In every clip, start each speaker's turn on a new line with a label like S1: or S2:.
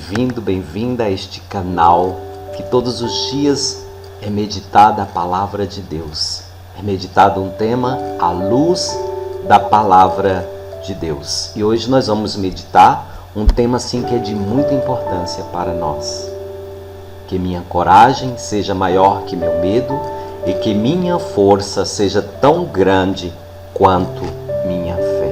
S1: bem-vindo, bem-vinda a este canal que todos os dias é meditada a palavra de Deus. É meditado um tema à luz da palavra de Deus. E hoje nós vamos meditar um tema assim que é de muita importância para nós. Que minha coragem seja maior que meu medo e que minha força seja tão grande quanto minha fé.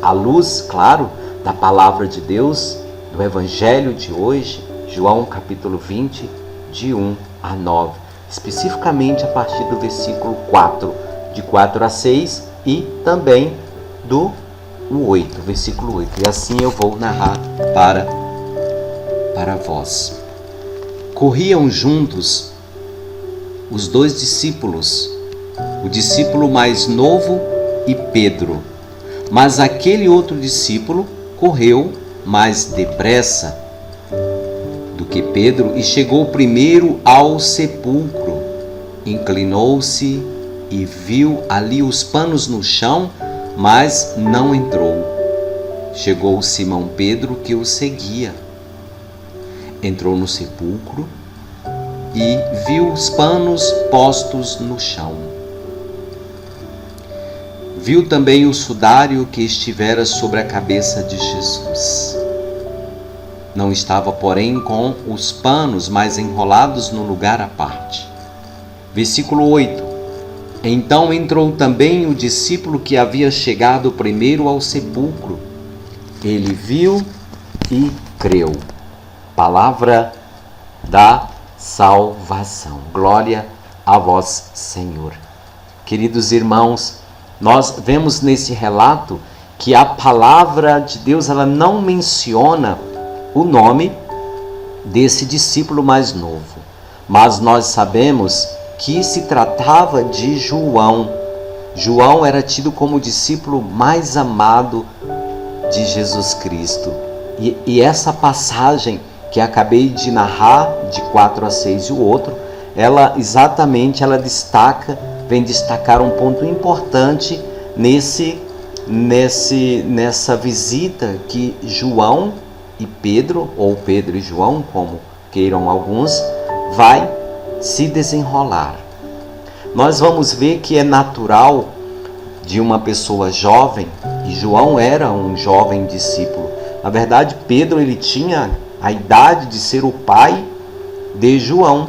S1: À luz, claro, da palavra de Deus, do Evangelho de hoje, João capítulo 20, de 1 a 9, especificamente a partir do versículo 4, de 4 a 6 e também do 8, versículo 8. E assim eu vou narrar para vós. Corriam juntos os dois discípulos, o discípulo mais novo e Pedro. Mas aquele outro discípulo correu mais depressa do que Pedro e chegou primeiro ao sepulcro. Inclinou-se e viu ali os panos no chão, mas não entrou. Chegou Simão Pedro, que o seguia. Entrou no sepulcro e viu os panos postos no chão. Viu também o sudário que estivera sobre a cabeça de Jesus. Não estava, porém, com os panos, mas enrolados no lugar à parte. Versículo 8. Então entrou também o discípulo que havia chegado primeiro ao sepulcro. Ele viu e creu. Palavra da salvação. Glória a vós, Senhor. Queridos irmãos, nós vemos nesse relato que a palavra de Deus ela não menciona o nome desse discípulo mais novo, mas nós sabemos que se tratava de João. João era tido como o discípulo mais amado de Jesus Cristo. E essa passagem que acabei de narrar, de 4 a 6 e o outro, ela vem destacar um ponto importante nessa visita que João e Pedro, ou Pedro e João, como queiram alguns, vai se desenrolar. Nós vamos ver que é natural de uma pessoa jovem, e João era um jovem discípulo. Na verdade, Pedro ele tinha a idade de ser o pai de João,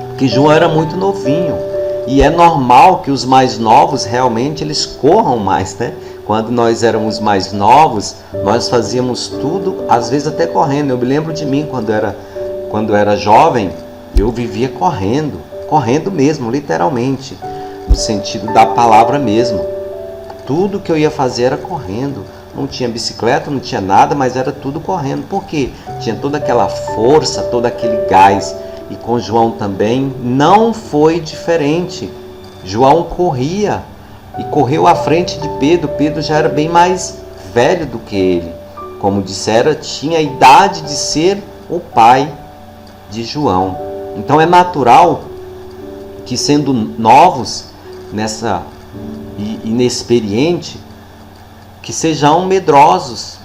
S1: porque João era muito novinho. E é normal que os mais novos realmente eles corram mais, né? Quando nós éramos mais novos, nós fazíamos tudo, às vezes até correndo. Eu me lembro de mim quando era jovem, eu vivia correndo mesmo, literalmente, no sentido da palavra mesmo. Tudo que eu ia fazer era correndo. Não tinha bicicleta, não tinha nada, mas era tudo correndo. Por quê? Tinha toda aquela força, todo aquele gás. E com João também não foi diferente. João corria e correu à frente de Pedro. Pedro já era bem mais velho do que ele. Como dissera, tinha a idade de ser o pai de João. Então é natural que, sendo novos e inexperientes, que sejam medrosos.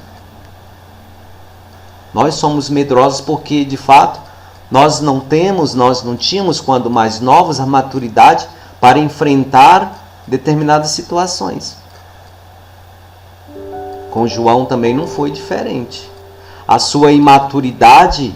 S1: Nós somos medrosos porque, de fato, nós não tínhamos, quando mais novos, a maturidade para enfrentar determinadas situações. Com João também não foi diferente. A sua imaturidade,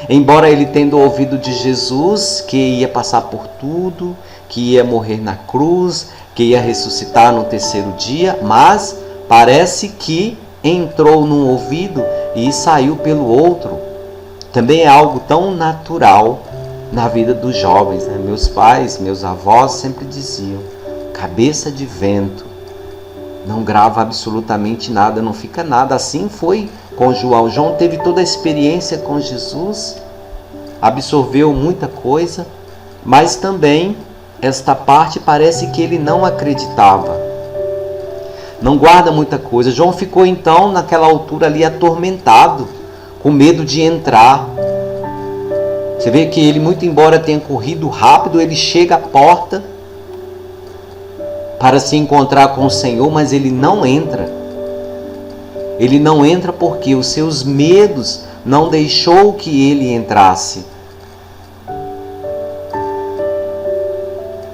S1: embora ele tendo ouvido de Jesus que ia passar por tudo, que ia morrer na cruz, que ia ressuscitar no terceiro dia, mas parece que entrou num ouvido e saiu pelo outro. Também é algo tão natural na vida dos jovens, né? Meus pais, meus avós sempre diziam: cabeça de vento, não grava absolutamente nada, não fica nada. Assim foi com João. João teve toda a experiência com Jesus, absorveu muita coisa, mas também esta parte parece que ele não acreditava. Não guarda muita coisa. João ficou então naquela altura ali atormentado, com medo de entrar. Você vê que ele, muito embora tenha corrido rápido, ele chega à porta para se encontrar com o Senhor, mas ele não entra. Ele não entra porque os seus medos não deixou que ele entrasse.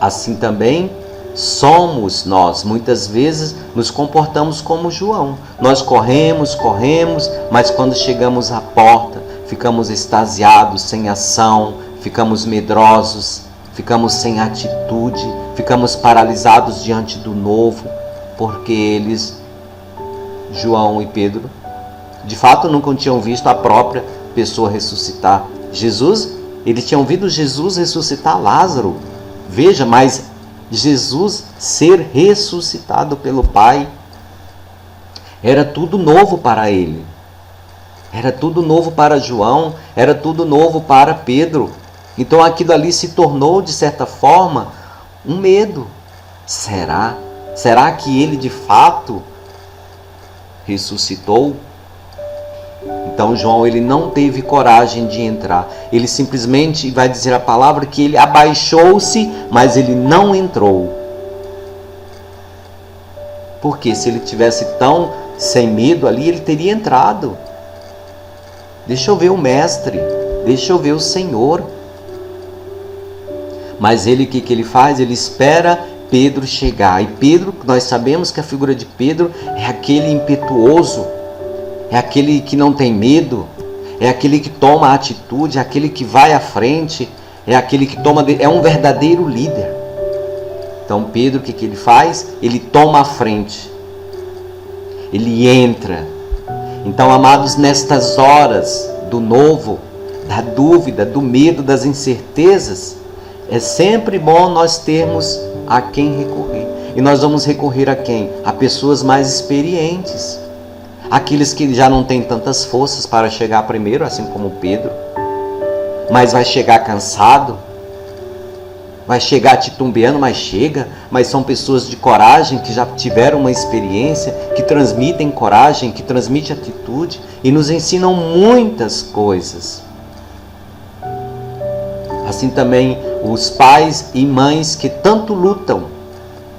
S1: Assim também somos nós. Muitas vezes nos comportamos como João. Nós corremos, mas quando chegamos à porta, ficamos extasiados, sem ação, ficamos medrosos, ficamos sem atitude, ficamos paralisados diante do novo, porque eles, João e Pedro, de fato nunca tinham visto a própria pessoa ressuscitar. Jesus, eles tinham visto Jesus ressuscitar Lázaro. Veja, mas Jesus ser ressuscitado pelo Pai era tudo novo para ele. Era tudo novo para João, era tudo novo para Pedro. Então aquilo ali se tornou, de certa forma, um medo. Será? Será que ele de fato ressuscitou? Então João, ele não teve coragem de entrar. Ele simplesmente vai dizer a palavra que ele abaixou-se, mas ele não entrou. Porque se ele tivesse tão sem medo ali, ele teria entrado. Deixa eu ver o mestre, deixa eu ver o Senhor. Mas ele, o que ele faz? Ele espera Pedro chegar. E Pedro, nós sabemos que a figura de Pedro é aquele impetuoso, é aquele que não tem medo, é aquele que toma a atitude, é aquele que vai à frente, é aquele que é um verdadeiro líder. Então Pedro, o que ele faz? Ele toma a frente, ele entra. Então, amados, nestas horas do novo, da dúvida, do medo, das incertezas, é sempre bom nós termos a quem recorrer. E nós vamos recorrer a quem? A pessoas mais experientes. Aqueles que já não têm tantas forças para chegar primeiro, assim como Pedro, mas vai chegar cansado, vai chegar titubeando, mas chega. Mas são pessoas de coragem, que já tiveram uma experiência, que transmitem coragem, que transmitem atitude e nos ensinam muitas coisas. Assim também os pais e mães que tanto lutam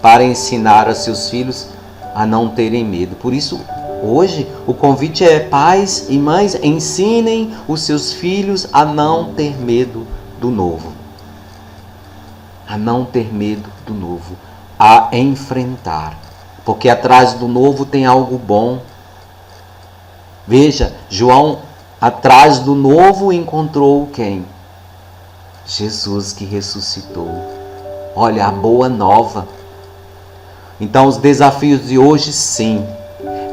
S1: para ensinar a seus filhos a não terem medo. Por isso, hoje, o convite é: pais e mães, ensinem os seus filhos a não ter medo do novo. A não ter medo do novo. A enfrentar. Porque atrás do novo tem algo bom. Veja, João, atrás do novo encontrou quem? Jesus, que ressuscitou. Olha, a boa nova. Então, os desafios de hoje, sim.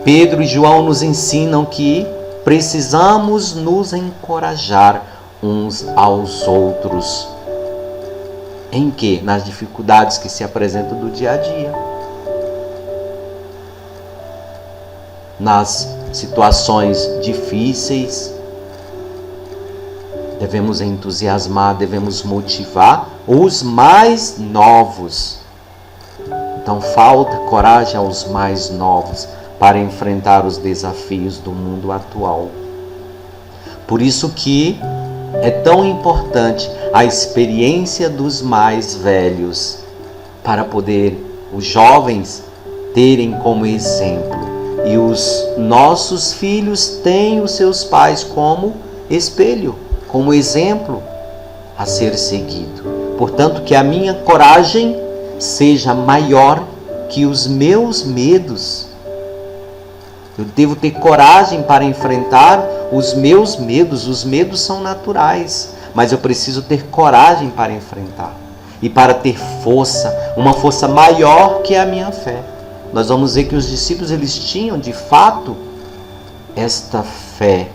S1: Pedro e João nos ensinam que precisamos nos encorajar uns aos outros. Em quê? Nas dificuldades que se apresentam do dia a dia. Nas situações difíceis. Devemos entusiasmar, devemos motivar os mais novos. Então falta coragem aos mais novos para enfrentar os desafios do mundo atual. Por isso que é tão importante a experiência dos mais velhos, para poder os jovens terem como exemplo. E os nossos filhos têm os seus pais como espelho, como exemplo a ser seguido. Portanto, que a minha coragem seja maior que os meus medos. Eu devo ter coragem para enfrentar os meus medos. Os medos são naturais, mas eu preciso ter coragem para enfrentar. E para ter força, uma força maior que a minha fé. Nós vamos ver que os discípulos, eles tinham de fato esta fé.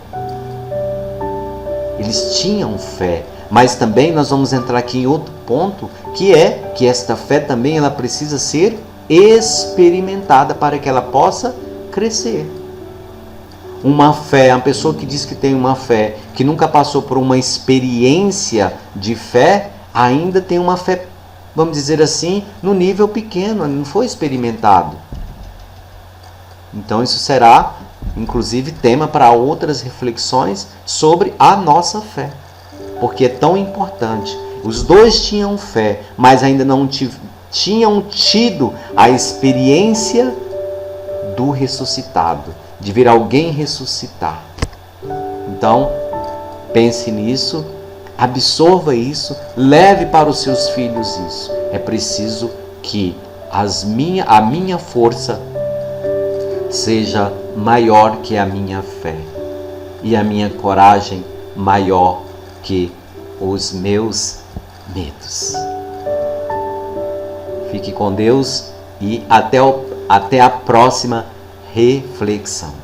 S1: Eles tinham fé. Mas também nós vamos entrar aqui em outro ponto, que é que esta fé também ela precisa ser experimentada para que ela possa crescer. Uma fé, uma pessoa que diz que tem uma fé, que nunca passou por uma experiência de fé, ainda tem uma fé, vamos dizer assim, no nível pequeno, não foi experimentado. Então isso será, inclusive, tema para outras reflexões sobre a nossa fé. Porque é tão importante. Os dois tinham fé, mas ainda não tinham tido a experiência do ressuscitado, de ver alguém ressuscitar. Então, pense nisso, absorva isso, leve para os seus filhos isso. É preciso que a minha força seja maior que a minha fé e a minha coragem maior que os meus medos. Fique com Deus e até a próxima reflexão.